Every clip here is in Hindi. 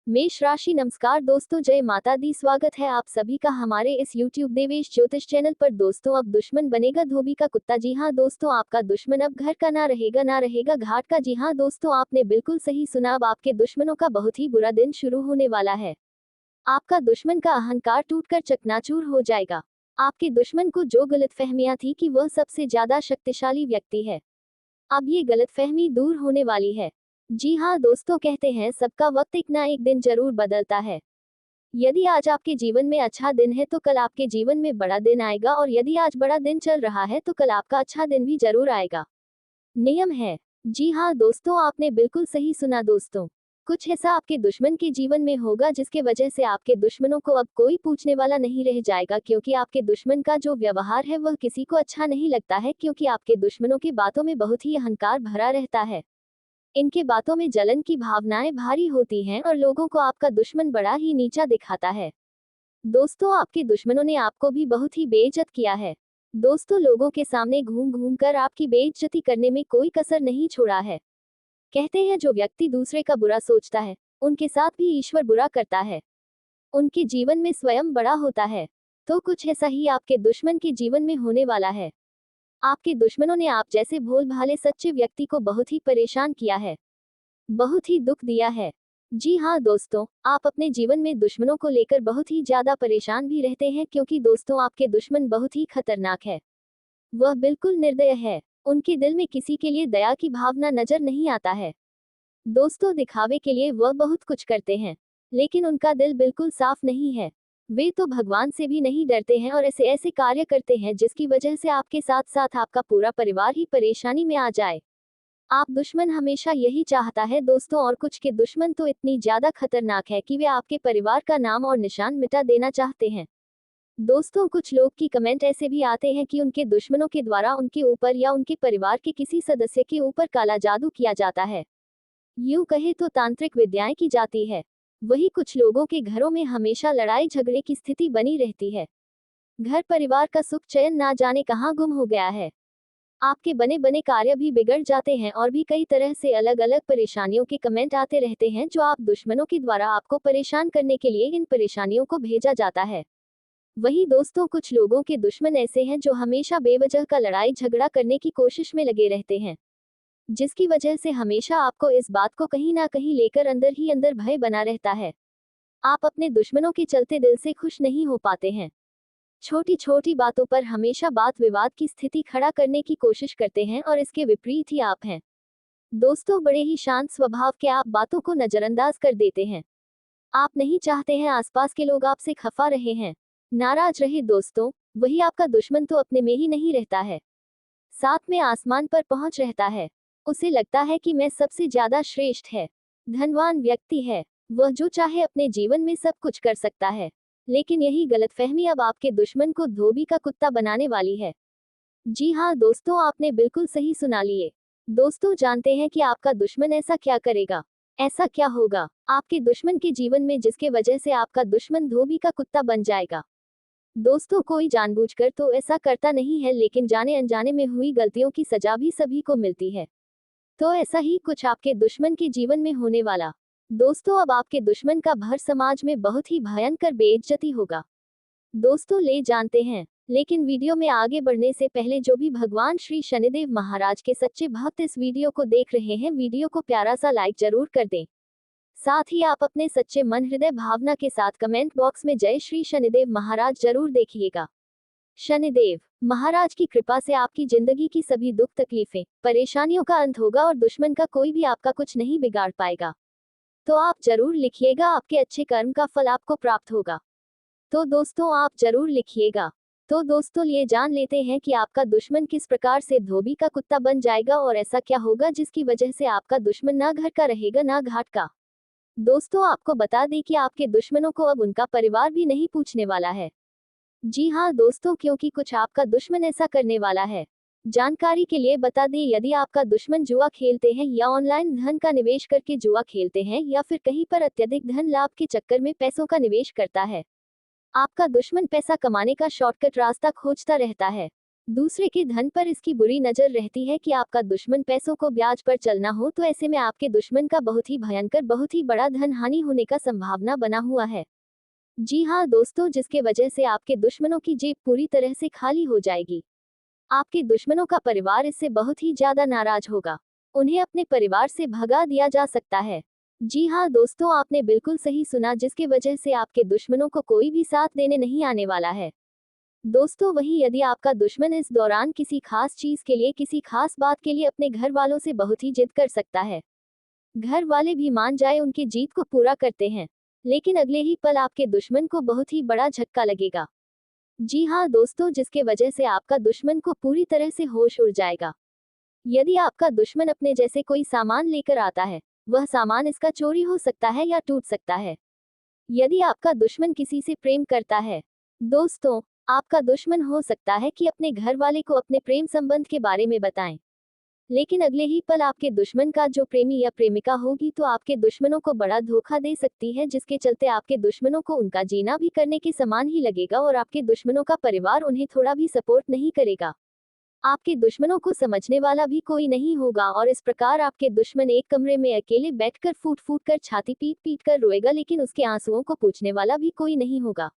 मेष राशि। नमस्कार दोस्तों, जय माता दी। स्वागत है आप सभी का हमारे इस YouTube देवेश ज्योतिष चैनल पर। दोस्तों, अब दुश्मन बनेगा धोबी का कुत्ता। जी हाँ दोस्तों, आपका दुश्मन अब घर का ना रहेगा घाट का। जी हाँ दोस्तों, आपने बिल्कुल सही सुना। अब आपके दुश्मनों का बहुत ही बुरा दिन शुरू होने वाला है। आपका दुश्मन का अहंकार टूटकर चकनाचूर हो जाएगा। आपके दुश्मन को जो गलतफहमियां थी कि वह सबसे ज्यादा शक्तिशाली व्यक्ति है, अब ये गलतफहमी दूर होने वाली है। जी हाँ दोस्तों, कहते हैं सबका वक्त एक ना एक दिन जरूर बदलता है। यदि आज आपके जीवन में अच्छा दिन है तो कल आपके जीवन में बड़ा दिन आएगा, और यदि आज बड़ा दिन चल रहा है तो कल आपका अच्छा दिन भी जरूर आएगा। नियम है। जी हाँ दोस्तों, आपने बिल्कुल सही सुना दोस्तों। कुछ ऐसा आपके दुश्मन के जीवन में होगा जिसके वजह से आपके दुश्मनों को अब कोई पूछने वाला नहीं रह जाएगा, क्योंकि आपके दुश्मन का जो व्यवहार है वह किसी को अच्छा नहीं लगता है, क्योंकि आपके दुश्मनों की बातों में बहुत ही अहंकार भरा रहता है। इनके बातों में जलन की भावनाएं भारी होती हैं और लोगों को आपका दुश्मन बड़ा ही नीचा दिखाता है। दोस्तों, आपके दुश्मनों ने आपको भी बहुत ही बेइज्जत किया है। दोस्तों, लोगों के सामने घूम घूम कर आपकी बेइज्जती करने में कोई कसर नहीं छोड़ा है। कहते हैं जो व्यक्ति दूसरे का बुरा सोचता है, उनके साथ भी ईश्वर बुरा करता है। उनके जीवन में स्वयं बड़ा होता है। तो कुछ ऐसा ही आपके दुश्मन के जीवन में होने वाला है। आपके दुश्मनों ने आप जैसे भोल भाले सच्चे व्यक्ति को बहुत ही परेशान किया है, बहुत ही दुख दिया है। जी हाँ दोस्तों, आप अपने जीवन में दुश्मनों को लेकर बहुत ही ज्यादा परेशान भी रहते हैं, क्योंकि दोस्तों आपके दुश्मन बहुत ही खतरनाक है। वह बिल्कुल निर्दय है। उनके दिल में किसी के लिए दया की भावना नजर नहीं आता है। दोस्तों, दिखावे के लिए वह बहुत कुछ करते हैं, लेकिन उनका दिल बिल्कुल साफ नहीं है। वे तो भगवान से भी नहीं डरते हैं और ऐसे ऐसे कार्य करते हैं जिसकी वजह से आपके साथ साथ आपका पूरा परिवार ही परेशानी में आ जाए। आप दुश्मन हमेशा यही चाहता है दोस्तों, और कुछ के दुश्मन तो इतनी ज्यादा खतरनाक है कि वे आपके परिवार का नाम और निशान मिटा देना चाहते हैं। दोस्तों, कुछ लोग की कमेंट ऐसे भी आते हैं कि उनके दुश्मनों के द्वारा उनके ऊपर या उनके परिवार के किसी सदस्य के ऊपर काला जादू किया जाता है। यूं कहे तो तांत्रिक विद्याएं की जाती है। वही कुछ लोगों के घरों में हमेशा लड़ाई झगड़े की स्थिति बनी रहती है। घर परिवार का सुख चैन ना जाने कहाँ गुम हो गया है। आपके बने बने कार्य भी बिगड़ जाते हैं, और भी कई तरह से अलग अलग परेशानियों के कमेंट आते रहते हैं जो आप दुश्मनों के द्वारा आपको परेशान करने के लिए इन परेशानियों को भेजा जाता है। वही दोस्तों, कुछ लोगों के दुश्मन ऐसे हैं जो हमेशा बेवजह का लड़ाई झगड़ा करने की कोशिश में लगे रहते हैं, जिसकी वजह से हमेशा आपको इस बात को कहीं ना कहीं लेकर अंदर ही अंदर भय बना रहता है। आप अपने दुश्मनों के चलते दिल से खुश नहीं हो पाते हैं। छोटी छोटी बातों पर हमेशा बात विवाद की स्थिति खड़ा करने की कोशिश करते हैं, और इसके विपरीत ही आप हैं। दोस्तों, बड़े ही शांत स्वभाव के आप बातों को नजरअंदाज कर देते हैं। आप नहीं चाहते हैं आसपास के लोग आपसे खफा रहे हैं, नाराज रहे। दोस्तों, वही आपका दुश्मन तो अपने में ही नहीं रहता है, साथ में आसमान पर पहुंच रहता है। उसे लगता है कि मैं सबसे ज्यादा श्रेष्ठ है, धनवान व्यक्ति है, वह जो चाहे अपने जीवन में सब कुछ कर सकता है। लेकिन यही गलतफहमी अब आपके दुश्मन को धोबी का कुत्ता बनाने वाली है। जी हाँ दोस्तों, आपने बिल्कुल सही सुना लिए। दोस्तों, जानते हैं कि आपका दुश्मन ऐसा क्या करेगा, ऐसा क्या होगा आपके दुश्मन के जीवन में जिसके वजह से आपका दुश्मन धोबी का कुत्ता बन जाएगा। दोस्तों, कोई जानबूझकर तो ऐसा करता नहीं है, लेकिन जाने अनजाने में हुई गलतियों की सजा भी सभी को मिलती है। तो ऐसा ही कुछ आपके दुश्मन के जीवन में होने वाला। दोस्तों, अब आपके दुश्मन का भर समाज में बहुत ही भयंकर बेइज्जती होगा। दोस्तों, ले जानते हैं, लेकिन वीडियो में आगे बढ़ने से पहले जो भी भगवान श्री शनिदेव महाराज के सच्चे भक्त इस वीडियो को देख रहे हैं, वीडियो को प्यारा सा लाइक जरूर कर दें। साथ ही आप अपने सच्चे मन हृदय भावना के साथ कमेंट बॉक्स में जय श्री शनिदेव महाराज जरूर देखिएगा। शनिदेव महाराज की कृपा से आपकी जिंदगी की सभी दुख तकलीफें परेशानियों का अंत होगा, और दुश्मन का कोई भी आपका कुछ नहीं बिगाड़ पाएगा। तो आप जरूर लिखिएगा, आपके अच्छे कर्म का फल आपको प्राप्त होगा। तो दोस्तों, आप जरूर लिखिएगा। तो दोस्तों, ये जान लेते हैं कि आपका दुश्मन किस प्रकार से धोबी का कुत्ता बन जाएगा, और ऐसा क्या होगा जिसकी वजह से आपका दुश्मन ना घर का रहेगा ना घाट का। दोस्तों, आपको बता दें कि आपके दुश्मनों को अब उनका परिवार भी नहीं पूछने वाला है। जी हाँ दोस्तों, क्योंकि कुछ आपका दुश्मन ऐसा करने वाला है। जानकारी के लिए बता दें, यदि आपका दुश्मन जुआ खेलते हैं या ऑनलाइन धन का निवेश करके जुआ खेलते हैं, या फिर कहीं पर अत्यधिक धन लाभ के चक्कर में पैसों का निवेश करता है, आपका दुश्मन पैसा कमाने का शॉर्टकट रास्ता खोजता रहता है। दूसरे के धन पर इसकी बुरी नजर रहती है कि आपका दुश्मन पैसों को ब्याज पर चलना हो, तो ऐसे में आपके दुश्मन का बहुत ही भयंकर, बहुत ही बड़ा धन हानि होने का संभावना बना हुआ है। जी हाँ दोस्तों, जिसके वजह से आपके दुश्मनों की जेब पूरी तरह से खाली हो जाएगी। आपके दुश्मनों का परिवार इससे बहुत ही ज्यादा नाराज होगा। उन्हें अपने परिवार से भगा दिया जा सकता है। जी हाँ दोस्तों, आपने बिल्कुल सही सुना, जिसकी वजह से आपके दुश्मनों को कोई भी साथ देने नहीं आने वाला है। दोस्तों, वहीं यदि आपका दुश्मन इस दौरान किसी खास चीज के लिए, किसी खास बात के लिए अपने घर वालों से बहुत ही जिद कर सकता है। घर वाले भी मान जाए, उनकी जीत को पूरा करते हैं, लेकिन अगले ही पल आपके दुश्मन को बहुत ही बड़ा झटका लगेगा। जी हाँ दोस्तों, जिसके वजह से आपका दुश्मन को पूरी तरह से होश उड़ जाएगा। यदि आपका दुश्मन अपने जैसे कोई सामान लेकर आता है, वह सामान इसका चोरी हो सकता है या टूट सकता है। यदि आपका दुश्मन किसी से प्रेम करता है, दोस्तों, आपका दुश्मन हो सकता है कि अपने घर वाले को अपने प्रेम संबंध के बारे में बताएं, लेकिन अगले ही पल आपके दुश्मन का जो प्रेमी या प्रेमिका होगी तो आपके दुश्मनों को बड़ा धोखा दे सकती है, जिसके चलते आपके दुश्मनों को उनका जीना भी करने के समान ही लगेगा और आपके दुश्मनों का परिवार उन्हें थोड़ा भी सपोर्ट नहीं करेगा। आपके दुश्मनों को समझने वाला भी कोई नहीं होगा और इस प्रकार आपके दुश्मन एक कमरे में अकेले बैठकर फूट फूट कर, छाती पीट पीट कर रोएगा, लेकिन उसके आंसुओं को पूछने वाला भी कोई नहीं होगा,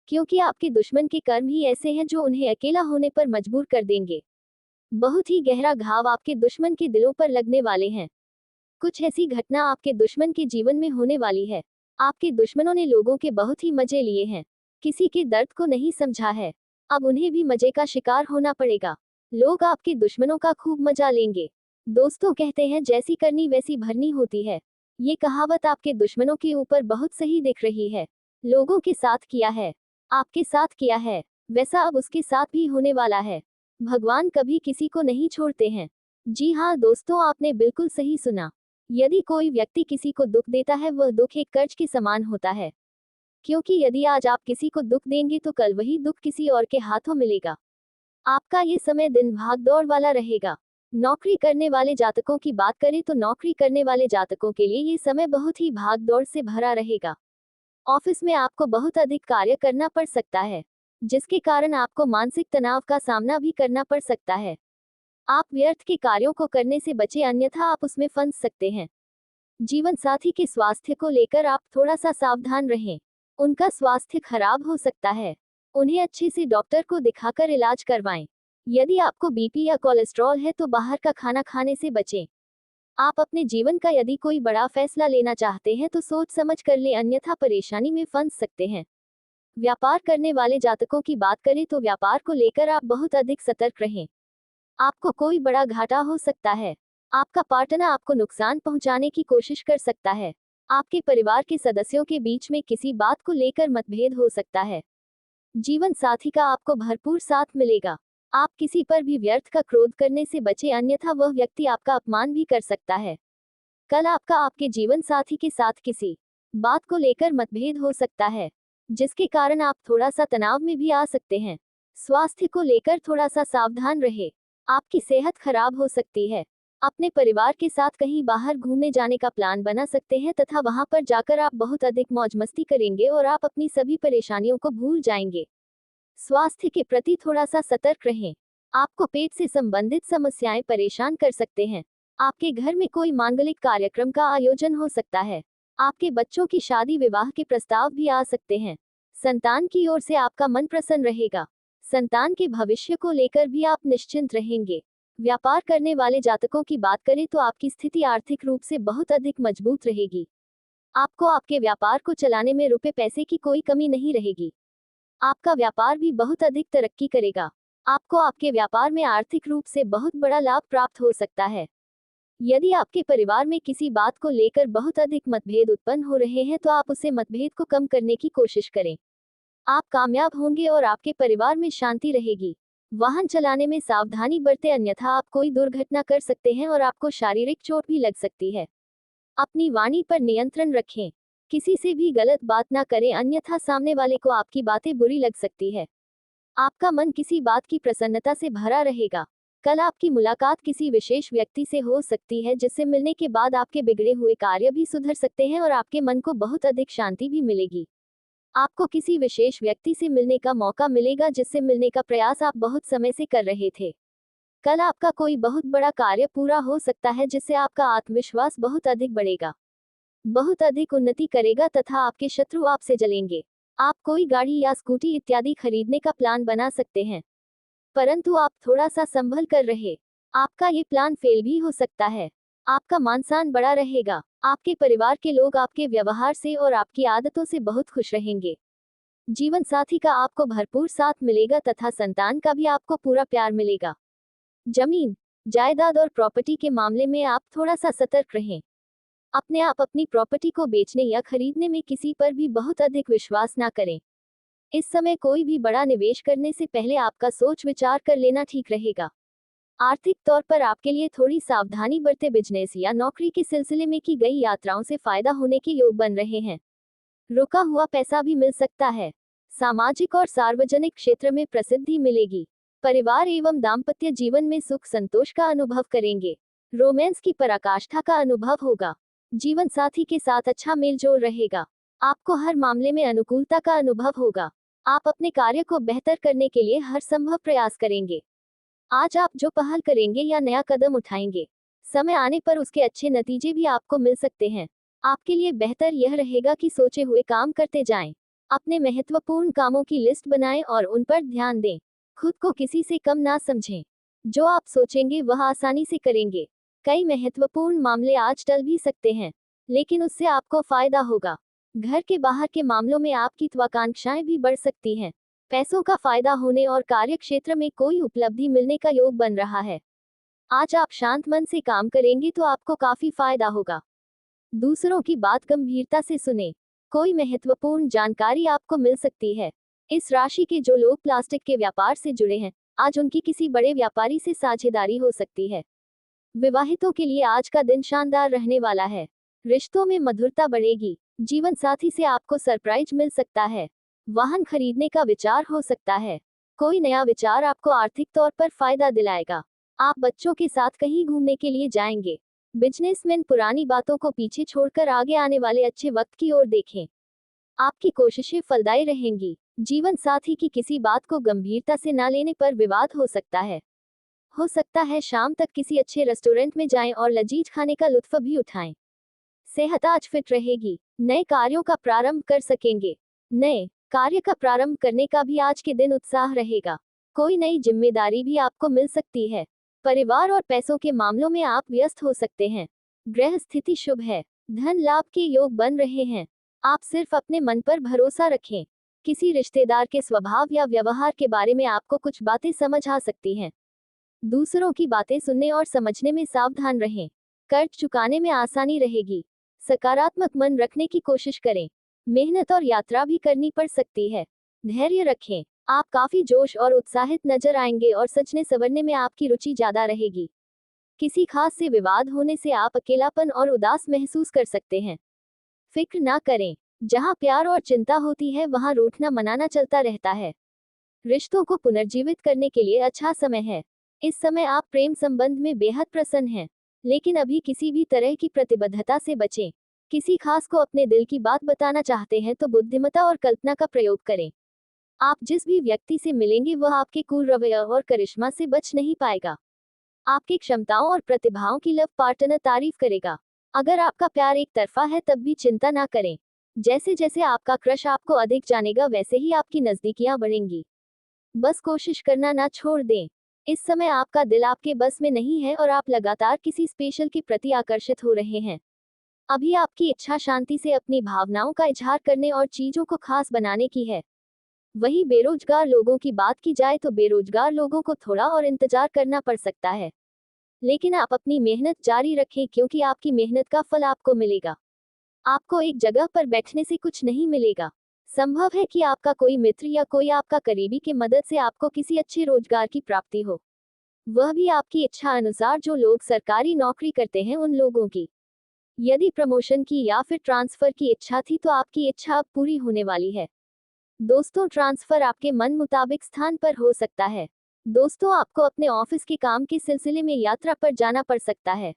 क्योंकि आपके दुश्मन के कर्म ही ऐसे हैं जो उन्हें अकेला होने पर मजबूर कर देंगे। बहुत ही गहरा घाव आपके दुश्मन के दिलों पर लगने वाले हैं। कुछ ऐसी घटना आपके दुश्मन के जीवन में होने वाली है। आपके दुश्मनों ने लोगों के बहुत ही मजे लिए हैं, किसी के दर्द को नहीं समझा है। अब उन्हें भी मजे का शिकार होना पड़ेगा। लोग आपके दुश्मनों का खूब मजा लेंगे। दोस्तों, कहते हैं जैसी करनी वैसी भरनी होती है। ये कहावत आपके दुश्मनों के ऊपर बहुत सही दिख रही है। लोगों के साथ किया है, आपके साथ किया है, वैसा अब उसके साथ भी होने वाला है। भगवान कभी किसी को नहीं छोड़ते हैं। जी हाँ दोस्तों, आपने बिल्कुल सही सुना। यदि कोई व्यक्ति किसी को दुख देता है, वह दुख एक कर्ज के समान होता है, क्योंकि यदि आज आप किसी को दुख देंगे तो कल वही दुख किसी और के हाथों मिलेगा। आपका ये समय दिन भाग दौड़ वाला रहेगा। नौकरी करने वाले जातकों की बात करें तो नौकरी करने वाले जातकों के लिए ये समय बहुत ही भाग दौड़ से भरा रहेगा। ऑफिस में आपको बहुत अधिक कार्य करना पड़ सकता है, जिसके कारण आपको मानसिक तनाव का सामना भी करना पड़ सकता है। आप व्यर्थ के कार्यों को करने से बचे, अन्यथा आप उसमें फंस सकते हैं। जीवन साथी के स्वास्थ्य को लेकर आप थोड़ा सा सावधान रहें। उनका स्वास्थ्य खराब हो सकता है। उन्हें अच्छे से डॉक्टर को दिखाकर इलाज करवाएं। यदि आपको बीपी या कोलेस्ट्रॉल है तो बाहर का खाना खाने से बचें। आप अपने जीवन का यदि कोई बड़ा फैसला लेना चाहते हैं तो सोच समझ कर लें, अन्यथा परेशानी में फंस सकते हैं। व्यापार करने वाले जातकों की बात करें तो व्यापार को लेकर आप बहुत अधिक सतर्क रहें। आपको कोई बड़ा घाटा हो सकता है। आपका पार्टनर आपको नुकसान पहुंचाने की कोशिश कर सकता है। आपके परिवार के सदस्यों के बीच में किसी बात को लेकर मतभेद हो सकता है। जीवन साथी का आपको भरपूर साथ मिलेगा। आप किसी पर भी व्यर्थ का क्रोध करने से बचें, अन्यथा वह व्यक्ति आपका अपमान भी कर सकता है। कल आपका आपके जीवन साथी के साथ किसी बात को लेकर मतभेद हो सकता है, जिसके कारण आप थोड़ा सा तनाव में भी आ सकते हैं। स्वास्थ्य को लेकर थोड़ा सा सावधान रहे। आपकी सेहत खराब हो सकती है। अपने परिवार के साथ कहीं बाहर घूमने जाने का प्लान बना सकते हैं तथा वहां पर जाकर आप बहुत अधिक मौज मस्ती करेंगे और आप अपनी सभी परेशानियों को भूल जाएंगे। स्वास्थ्य के प्रति थोड़ा सा सतर्क रहें। आपको पेट से संबंधित समस्याएं परेशान कर सकते हैं। आपके घर में कोई मांगलिक कार्यक्रम का आयोजन हो सकता है। आपके बच्चों की शादी विवाह के प्रस्ताव भी आ सकते हैं। संतान की ओर से आपका मन प्रसन्न रहेगा। संतान के भविष्य को लेकर भी आप निश्चिंत रहेंगे। व्यापार करने वाले जातकों की बात करें तो आपकी स्थिति आर्थिक रूप से बहुत अधिक मजबूत रहेगी। आपको आपके व्यापार को चलाने में रुपए पैसे की कोई कमी नहीं रहेगी। आपका व्यापार भी बहुत अधिक तरक्की करेगा। आपको आपके व्यापार में आर्थिक रूप से बहुत बड़ा लाभ प्राप्त हो सकता है। यदि आपके परिवार में किसी बात को लेकर बहुत अधिक मतभेद उत्पन्न हो रहे हैं तो आप उसे मतभेद को कम करने की कोशिश करें। आप कामयाब होंगे और आपके परिवार में शांति रहेगी। वाहन चलाने में सावधानी बरतें, अन्यथा आप कोई दुर्घटना कर सकते हैं और आपको शारीरिक चोट भी लग सकती है। अपनी वाणी पर नियंत्रण रखें। किसी से भी गलत बात ना करें, अन्यथा सामने वाले को आपकी बातें बुरी लग सकती है। आपका मन किसी बात की प्रसन्नता से भरा रहेगा। कल आपकी मुलाकात किसी विशेष व्यक्ति से हो सकती है, जिससे मिलने के बाद आपके बिगड़े हुए कार्य भी सुधर सकते हैं और आपके मन को बहुत अधिक शांति भी मिलेगी। आपको किसी विशेष व्यक्ति से मिलने का मौका मिलेगा जिससे मिलने का प्रयास आप बहुत समय से कर रहे थे। कल आपका कोई बहुत बड़ा कार्य पूरा हो सकता है जिससे आपका आत्मविश्वास बहुत अधिक बढ़ेगा, बहुत अधिक उन्नति करेगा तथा आपके शत्रु आपसे जलेंगे। आप कोई गाड़ी या स्कूटी इत्यादि खरीदने का प्लान बना सकते हैं, परंतु आप थोड़ा सा संभल कर रहे। आपका ये प्लान फेल भी हो सकता है। आपका मान सम्मान बड़ा रहेगा। आपके परिवार के लोग आपके व्यवहार से और आपकी आदतों से बहुत खुश रहेंगे। जीवन साथी का आपको भरपूर साथ मिलेगा तथा संतान का भी आपको पूरा प्यार मिलेगा। जमीन, जायदाद और प्रॉपर्टी के मामले में आप थोड़ा सा सतर्क रहें। अपनी प्रॉपर्टी को बेचने या खरीदने में किसी पर भी बहुत अधिक विश्वास ना करें। इस समय कोई भी बड़ा निवेश करने से पहले आपका सोच विचार कर लेना ठीक रहेगा। आर्थिक तौर पर आपके लिए थोड़ी सावधानी बरते। बिजनेस या नौकरी के सिलसिले में की गई यात्राओं से फायदा होने के योग बन रहे हैं। रुका हुआ पैसा भी मिल सकता है। सामाजिक और सार्वजनिक क्षेत्र में प्रसिद्धि मिलेगी। परिवार एवं दाम्पत्य जीवन में सुख संतोष का अनुभव करेंगे। रोमांस की पराकाष्ठा का अनुभव होगा। जीवन साथी के साथ अच्छा मेलजोल रहेगा। आपको हर मामले में अनुकूलता का अनुभव होगा। आप अपने कार्य को बेहतर करने के लिए हर संभव प्रयास करेंगे। आज आप जो पहल करेंगे या नया कदम उठाएंगे, समय आने पर उसके अच्छे नतीजे भी आपको मिल सकते हैं। आपके लिए बेहतर यह रहेगा कि सोचे हुए काम करते जाएं। अपने महत्वपूर्ण कामों की लिस्ट बनाएं और उन पर ध्यान दें। खुद को किसी से कम ना समझें। जो आप सोचेंगे वह आसानी से करेंगे। कई महत्वपूर्ण मामले आज टल भी सकते हैं, लेकिन उससे आपको फायदा होगा। घर के बाहर के मामलों में आपकी महत्वाकांक्षाएं भी बढ़ सकती हैं। पैसों का फायदा होने और कार्य क्षेत्र में कोई उपलब्धि मिलने का योग बन रहा है। आज आप शांत मन से काम करेंगे तो आपको काफी फायदा होगा। दूसरों की बात गंभीरता से सुने। कोई महत्वपूर्ण जानकारी आपको मिल सकती है। इस राशि के जो लोग प्लास्टिक के व्यापार से जुड़े हैं, आज उनकी किसी बड़े व्यापारी से साझेदारी हो सकती है। विवाहितों के लिए आज का दिन शानदार रहने वाला है। रिश्तों में मधुरता बढ़ेगी। जीवन साथी से आपको सरप्राइज मिल सकता है। वाहन खरीदने का विचार हो सकता है। कोई नया विचार आपको आर्थिक तौर पर फायदा दिलाएगा। आप बच्चों के साथ कहीं घूमने के लिए जाएंगे। बिजनेसमैन पुरानी बातों को पीछे छोड़कर आगे आने वाले अच्छे वक्त की ओर देखें। आपकी कोशिशें फलदायी रहेंगी। जीवन साथी की किसी बात को गंभीरता से न लेने पर विवाद हो सकता है। शाम तक किसी अच्छे रेस्टोरेंट में जाएं और लजीज खाने का लुत्फ भी उठाएं। सेहत आज फिट रहेगी। नए कार्यों का प्रारंभ कर सकेंगे। नए कार्य का प्रारंभ करने का भी आज के दिन उत्साह रहेगा। कोई नई जिम्मेदारी भी आपको मिल सकती है। परिवार और पैसों के मामलों में आप व्यस्त हो सकते हैं। ग्रह स्थिति शुभ है। धन लाभ के योग बन रहे हैं। आप सिर्फ अपने मन पर भरोसा रखें। किसी रिश्तेदार के स्वभाव या व्यवहार के बारे में आपको कुछ बातें समझ आ सकती हैं। दूसरों की बातें सुनने और समझने में सावधान रहें। कर्ज चुकाने में आसानी रहेगी। सकारात्मक मन रखने की कोशिश करें। मेहनत और यात्रा भी करनी पड़ सकती है। धैर्य रखें। आप काफी जोश और उत्साहित नजर आएंगे और सजने संवरने में आपकी रुचि ज्यादा रहेगी। किसी खास से विवाद होने से आप अकेलापन और उदास महसूस कर सकते हैं। फिक्र ना करें। जहां प्यार और चिंता होती है वहां रूठना मनाना चलता रहता है। रिश्तों को पुनर्जीवित करने के लिए अच्छा समय है। इस समय आप प्रेम संबंध में बेहद प्रसन्न हैं, लेकिन अभी किसी भी तरह की प्रतिबद्धता से बचें। किसी खास को अपने दिल की बात बताना चाहते हैं तो बुद्धिमत्ता और कल्पना का प्रयोग करें। आप जिस भी व्यक्ति से मिलेंगे वह आपके कूल रवैया और करिश्मा से बच नहीं पाएगा। आपकी क्षमताओं और प्रतिभाओं की लव पार्टनर तारीफ करेगा। अगर आपका प्यार एक तरफा है तब भी चिंता ना करें। जैसे जैसे आपका क्रश आपको अधिक जानेगा वैसे ही आपकी नजदीकियां बढ़ेंगी। बस कोशिश करना ना छोड़ दें। इस समय आपका दिल आपके बस में नहीं है और आप लगातार किसी स्पेशल के प्रति आकर्षित हो रहे हैं। अभी आपकी इच्छा शांति से अपनी भावनाओं का इजहार करने और चीजों को खास बनाने की है। वही बेरोजगार लोगों की बात की जाए तो बेरोजगार लोगों को थोड़ा और इंतजार करना पड़ सकता है, लेकिन आप अपनी मेहनत जारी रखें क्योंकि आपकी मेहनत का फल आपको मिलेगा। आपको एक जगह पर बैठने से कुछ नहीं मिलेगा। संभव है कि आपका कोई मित्र या कोई आपका करीबी की मदद से आपको किसी अच्छे रोजगार की प्राप्ति हो, वह भी आपकी इच्छा अनुसार। जो लोग सरकारी नौकरी करते हैं उन लोगों की यदि प्रमोशन की या फिर ट्रांसफर की इच्छा थी तो आपकी इच्छा अब पूरी होने वाली है। दोस्तों, ट्रांसफर आपके मन मुताबिक स्थान पर हो सकता है। दोस्तों, आपको अपने ऑफिस के काम के सिलसिले में यात्रा पर जाना पड़ सकता है,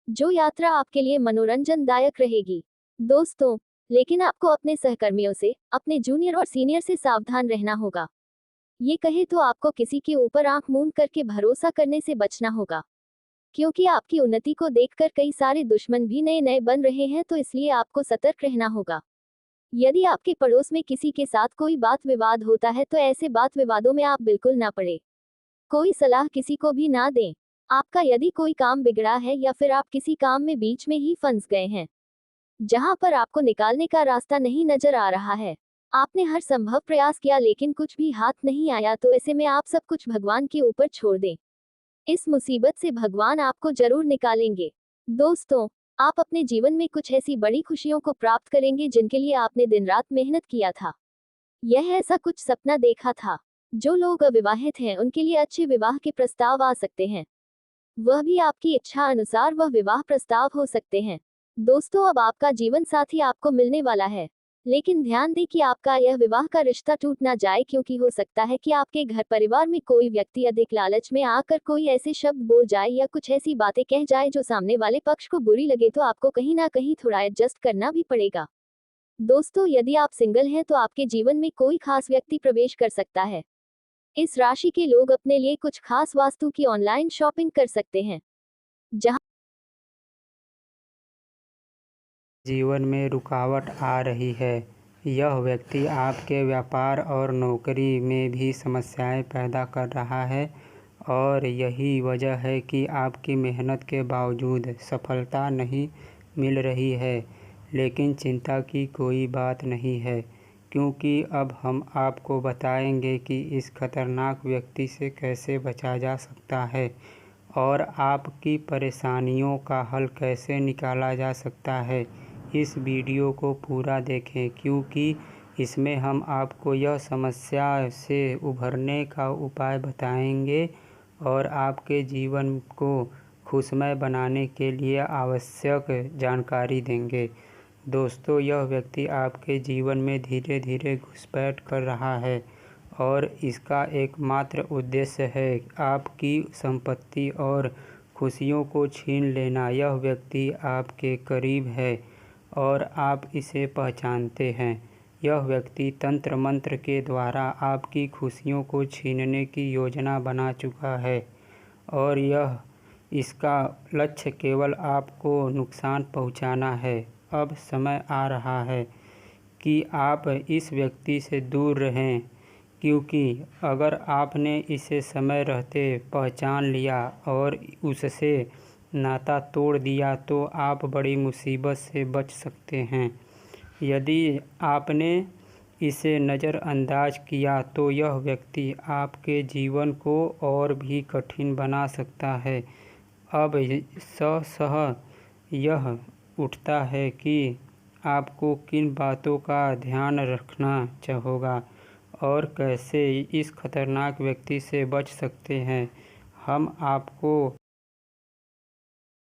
जो यात्रा आपके लिए मनोरंजनदायक रहेगी। दोस्तों, लेकिन आपको अपने सहकर्मियों से, अपने जूनियर और सीनियर से सावधान रहना होगा। ये कहे तो आपको किसी के ऊपर आंख मूंद करके भरोसा करने से बचना होगा, क्योंकि आपकी उन्नति को देखकर कई सारे दुश्मन भी नए नए बन रहे हैं, तो इसलिए आपको सतर्क रहना होगा। यदि आपके पड़ोस में किसी के साथ कोई बात विवाद होता है तो ऐसे बात विवादों में आप बिल्कुल ना पड़े। कोई सलाह किसी को भी ना दें। आपका यदि कोई काम बिगड़ा है या फिर आप किसी काम में बीच में ही फंस गए हैं, जहां पर आपको निकालने का रास्ता नहीं नजर आ रहा है, आपने हर संभव प्रयास किया लेकिन कुछ भी हाथ नहीं आया, तो ऐसे में आप सब कुछ भगवान के ऊपर छोड़ दें। इस मुसीबत से भगवान आपको जरूर निकालेंगे। दोस्तों, आप अपने जीवन में कुछ ऐसी बड़ी खुशियों को प्राप्त करेंगे जिनके लिए आपने दिन रात मेहनत किया था। यह ऐसा कुछ सपना देखा था। जो लोग अविवाहित हैं उनके लिए अच्छे विवाह के प्रस्ताव आ सकते हैं। वह भी आपकी इच्छा अनुसार वह विवाह प्रस्ताव हो सकते हैं। दोस्तों, अब आपका जीवन साथी आपको मिलने वाला है, लेकिन ध्यान दें कि आपका यह विवाह का रिश्ता टूट ना जाए, क्योंकि हो सकता है कि आपके घर परिवार में कोई व्यक्ति अधिक लालच में आकर कोई ऐसे शब्द बोल जाए या कुछ ऐसी बातें कह जाए जो सामने वाले पक्ष को बुरी लगे, तो आपको कहीं ना कहीं थोड़ा एडजस्ट करना भी पड़ेगा। दोस्तों, यदि आप सिंगल हैं तो आपके जीवन में कोई खास व्यक्ति प्रवेश कर सकता है। इस राशि के लोग अपने लिए कुछ खास वास्तु की ऑनलाइन शॉपिंग कर सकते हैं, जहां जीवन में रुकावट आ रही है। यह व्यक्ति आपके व्यापार और नौकरी में भी समस्याएं पैदा कर रहा है और यही वजह है कि आपकी मेहनत के बावजूद सफलता नहीं मिल रही है। लेकिन चिंता की कोई बात नहीं है, क्योंकि अब हम आपको बताएंगे कि इस खतरनाक व्यक्ति से कैसे बचा जा सकता है और आपकी परेशानियों का हल कैसे निकाला जा सकता है। इस वीडियो को पूरा देखें, क्योंकि इसमें हम आपको यह समस्या से उभरने का उपाय बताएंगे और आपके जीवन को खुशमय बनाने के लिए आवश्यक जानकारी देंगे। दोस्तों, यह व्यक्ति आपके जीवन में धीरे धीरे घुसपैठ कर रहा है और इसका एकमात्र उद्देश्य है आपकी संपत्ति और खुशियों को छीन लेना। यह व्यक्ति आपके करीब है और आप इसे पहचानते हैं। यह व्यक्ति तंत्र मंत्र के द्वारा आपकी खुशियों को छीनने की योजना बना चुका है और इसका लक्ष्य केवल आपको नुकसान पहुंचाना है। अब समय आ रहा है कि आप इस व्यक्ति से दूर रहें, क्योंकि अगर आपने इसे समय रहते पहचान लिया और उससे नाता तोड़ दिया तो आप बड़ी मुसीबत से बच सकते हैं। यदि आपने इसे नज़रअंदाज किया तो यह व्यक्ति आपके जीवन को और भी कठिन बना सकता है। अब सह यह उठता है कि आपको किन बातों का ध्यान रखना होगा और कैसे इस खतरनाक व्यक्ति से बच सकते हैं। हम आपको